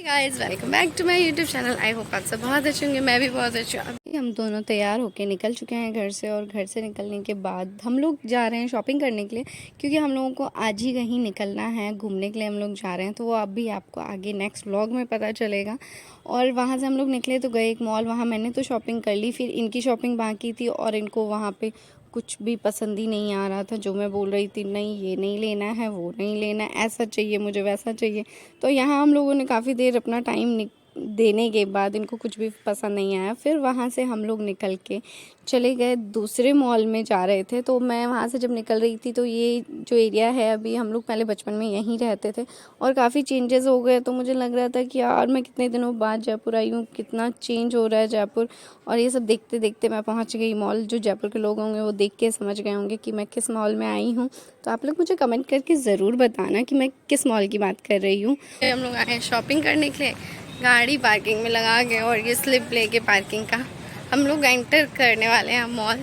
Guys welcome back to my YouTube channel. I hope आप सब बहुत अच्छे होंगे, मैं भी बहुत अच्छी हूँ। अभी हम दोनों तैयार होके निकल चुके हैं घर से, और घर से निकलने के बाद हम लोग जा रहे हैं शॉपिंग करने के लिए, क्योंकि हम लोगों को आज ही कहीं निकलना है घूमने के लिए। हम लोग जा रहे हैं, तो वो अभी आपको आगे नेक्स्ट व्लॉग में पता चलेगा। और वहाँ से हम लोग निकले तो गए एक मॉल, वहाँ मैंने तो शॉपिंग कर ली, फिर इनकी शॉपिंग बाकी थी और इनको वहाँ पर कुछ भी पसंद ही नहीं आ रहा था। जो मैं बोल रही थी नहीं ये नहीं लेना है, वो नहीं लेना है, ऐसा चाहिए मुझे, वैसा चाहिए, तो यहाँ हम लोगों ने काफ़ी देर अपना टाइम देने के बाद इनको कुछ भी पसंद नहीं आया। फिर वहाँ से हम लोग निकल के चले गए दूसरे मॉल में जा रहे थे। तो मैं वहाँ से जब निकल रही थी तो ये जो एरिया है, अभी हम लोग पहले बचपन में यहीं रहते थे और काफ़ी चेंजेस हो गए, तो मुझे लग रहा था कि यार मैं कितने दिनों बाद जयपुर आई हूँ, कितना चेंज हो रहा है जयपुर। और ये सब देखते देखते मैं पहुँच गई मॉल। जो जयपुर के लोग होंगे वो देख के समझ गए होंगे कि मैं किस मॉल में आई हूँ। तो आप लोग मुझे कमेंट करके ज़रूर बताना कि मैं किस मॉल की बात कर रही हूँ। हम लोग आए हैं शॉपिंग करने के लिए, गाड़ी पार्किंग में लगा के, और ये स्लिप लेके पार्किंग का हम लोग एंटर करने वाले हैं मॉल।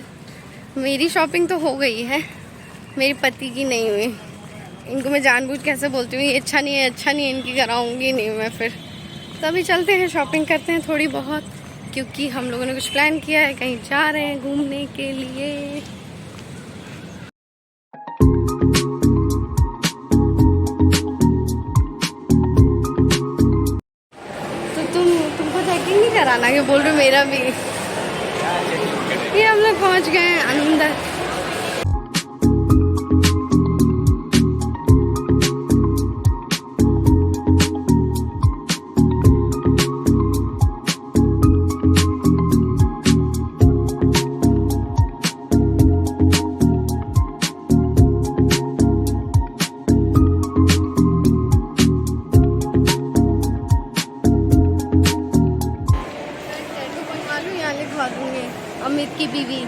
मेरी शॉपिंग तो हो गई है, मेरी पति की नहीं हुई। इनको मैं जानबूझ कैसे बोलती हूँ ये अच्छा नहीं है, अच्छा नहीं है, इनकी कराऊंगी नहीं मैं। फिर तो अभी चलते हैं शॉपिंग करते हैं थोड़ी बहुत, क्योंकि हम लोगों ने कुछ प्लान किया है, कहीं जा रहे हैं घूमने के लिए। तुमको चेकिंग नहीं कराना, कि बोल रहे मेरा भी। ये हम लोग पहुंच गए हैं अंदर। लिखवा दूंगी अमित की बीवी।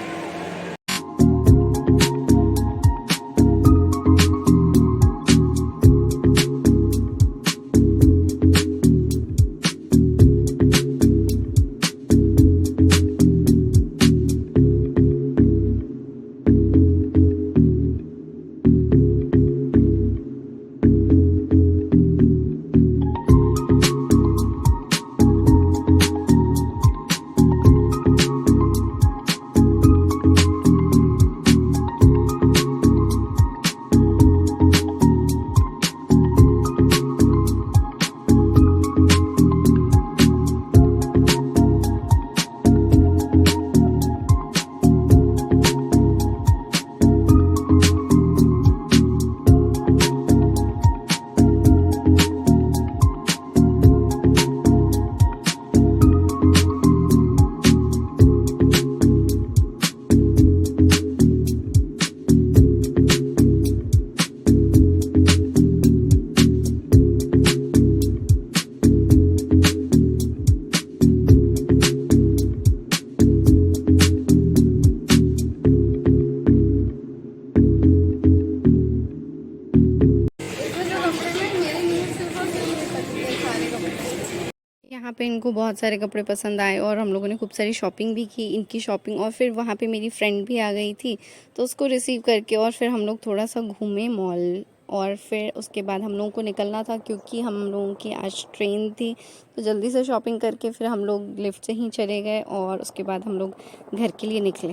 यहाँ पे इनको बहुत सारे कपड़े पसंद आए और हम लोगों ने खूब सारी शॉपिंग भी की, इनकी शॉपिंग। और फिर वहाँ पे मेरी फ्रेंड भी आ गई थी, तो उसको रिसीव करके और फिर हम लोग थोड़ा सा घूमे मॉल। और फिर उसके बाद हम लोगों को निकलना था, क्योंकि हम लोगों की आज ट्रेन थी। तो जल्दी से शॉपिंग करके फिर हम लोग लिफ्ट से ही चले गए, और उसके बाद हम लोग घर के लिए निकले।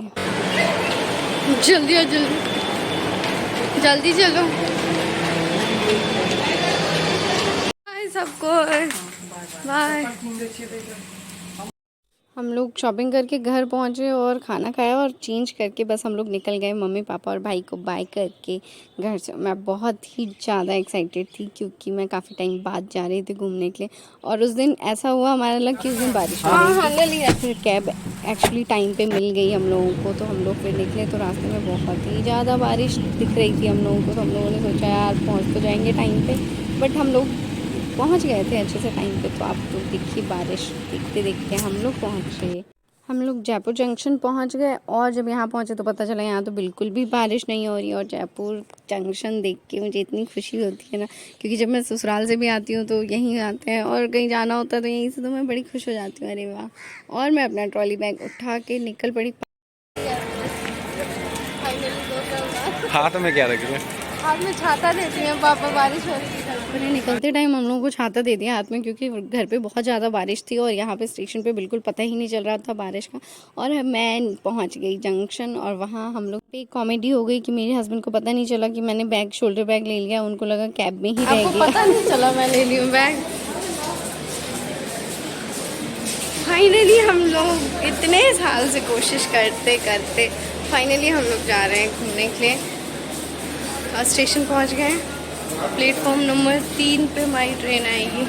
जल्दी जल्दी जल्दी चलो सबको बाय। हम लोग शॉपिंग करके घर पहुंचे और खाना खाया और चेंज करके बस हम लोग निकल गए, मम्मी पापा और भाई को बाय करके घर से। मैं बहुत ही ज़्यादा एक्साइटेड थी, क्योंकि मैं काफ़ी टाइम बाद जा रही थी घूमने के लिए। और उस दिन ऐसा हुआ हमारा लग कि उस दिन बारिश हो रही थी। फिर कैब एक्चुअली टाइम पे मिल गई हम लोगों को, तो हम लोग फिर निकले। तो रास्ते में बहुत ही ज़्यादा बारिश दिख रही थी हम लोगों को, तो हम लोगों ने सोचा यार पहुँच तो जाएंगे टाइम पर, बट हम लोग पहुंच गए थे अच्छे से टाइम पे। तो आप तो देखिए बारिश देखते देखते हम लोग पहुंचे। हम लोग जयपुर जंक्शन पहुंच गए, और जब यहाँ पहुंचे तो पता चला यहाँ तो बिल्कुल भी बारिश नहीं हो रही। और जयपुर जंक्शन देख के मुझे इतनी खुशी होती है ना, क्योंकि जब मैं ससुराल से भी आती हूँ तो यहीं आते हैं, और कहीं जाना होता है तो यहीं से, तो मैं बड़ी खुश हो जाती हूँ। अरे वाह। और मैं अपना ट्रॉली बैग उठा के निकल पड़ी। हाथ में क्या रख रहे हैं? हाथ में छाता देती हैं पापा, बारिश हो रही है। मैंने निकलते टाइम हम लोगों को छाता दे दिया हाथ में, क्योंकि घर पे बहुत ज़्यादा बारिश थी और यहाँ पे स्टेशन पे बिल्कुल पता ही नहीं चल रहा था बारिश का। और मैं पहुँच गई जंक्शन और वहाँ हम लोग पे कॉमेडी हो गई कि मेरे हस्बैंड को पता नहीं चला कि मैंने बैग, शोल्डर बैग ले लिया, उनको लगा कैब में ही रह गया। आपको पता नहीं चला मैं ले ली हूँ बैग। फाइनली हम लोग इतने साल से कोशिश करते करते फाइनली हम लोग जा रहे हैं घूमने के लिए। स्टेशन पहुंच गए और प्लेटफॉर्म नंबर 3 पे हमारी ट्रेन आएगी।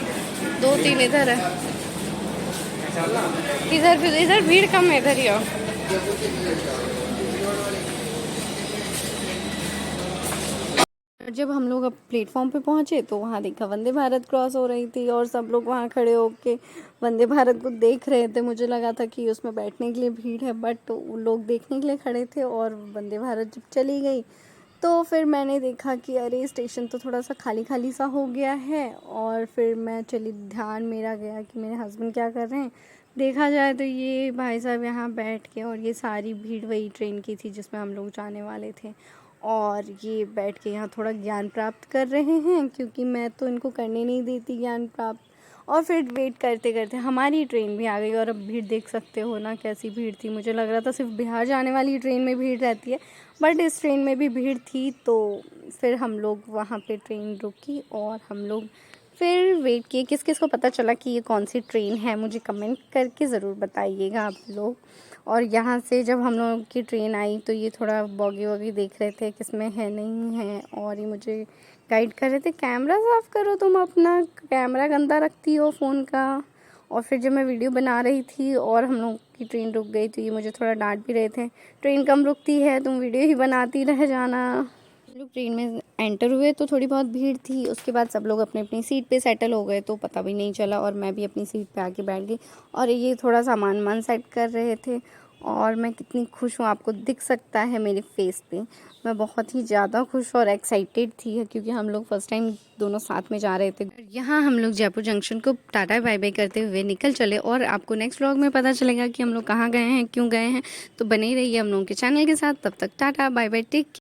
2-3 इधर है, इधर भीड़ कम है, इधर ही आओ। जब हम लोग अब प्लेटफॉर्म पे पहुंचे तो वहाँ देखा वंदे भारत क्रॉस हो रही थी और सब लोग वहाँ खड़े होके वंदे भारत को देख रहे थे। मुझे लगा था कि उसमें बैठने के लिए भीड़ है, बट वो लोग देखने के लिए खड़े थे। और वंदे भारत जब चली गई तो फिर मैंने देखा कि अरे स्टेशन तो थोड़ा सा खाली खाली सा हो गया है। और फिर मैं चली, ध्यान मेरा गया कि मेरे हस्बैंड क्या कर रहे हैं। देखा जाए तो ये भाई साहब यहाँ बैठ के, और ये सारी भीड़ वही ट्रेन की थी जिसमें हम लोग जाने वाले थे, और ये बैठ के यहाँ थोड़ा ज्ञान प्राप्त कर रहे हैं, क्योंकि मैं तो इनको करने नहीं देती ज्ञान प्राप्त। और फिर वेट करते करते हमारी ट्रेन भी आ गई और अब भीड़ देख सकते हो ना कैसी भीड़ थी। मुझे लग रहा था सिर्फ बिहार जाने वाली ट्रेन में भीड़ रहती है, बट इस ट्रेन में भी भीड़ थी। तो फिर हम लोग वहाँ पे ट्रेन रुकी और हम लोग फिर वेट किए। किस किस को पता चला कि ये कौन सी ट्रेन है मुझे कमेंट करके ज़रूर बताइएगा आप लोग। और यहाँ से जब हम लोगों की ट्रेन आई तो ये थोड़ा बॉगी वॉगी देख रहे थे किसमें है नहीं है, और ये मुझे गाइड कर रहे थे, कैमरा साफ़ करो, तुम अपना कैमरा गंदा रखती हो फ़ोन का। और फिर जब मैं वीडियो बना रही थी और हम लोग की ट्रेन रुक गई तो ये मुझे थोड़ा डांट भी रहे थे, ट्रेन कम रुकती है, तुम वीडियो ही बनाती रह जाना। हम लोग ट्रेन में एंटर हुए तो थोड़ी बहुत भीड़ थी। उसके बाद सब लोग अपनी अपनी सीट पे सेटल हो गए तो पता भी नहीं चला, और मैं भी अपनी सीट पे आके बैठ गई। और ये थोड़ा सामान वामान सेट कर रहे थे और मैं कितनी खुश हूँ आपको दिख सकता है मेरे फेस पे। मैं बहुत ही ज़्यादा खुश और एक्साइटेड थी क्योंकि हम लोग फर्स्ट टाइम दोनों साथ में जा रहे थे। यहाँ हम लोग जयपुर जंक्शन को टाटा बाय बाय करते हुए निकल चले, और आपको नेक्स्ट व्लॉग में पता चलेगा कि हम लोग कहाँ गए हैं, क्यों गए हैं। तो बने रहिए हम लोगों के चैनल के साथ। तब तक टाटा बाय बाय, टेक।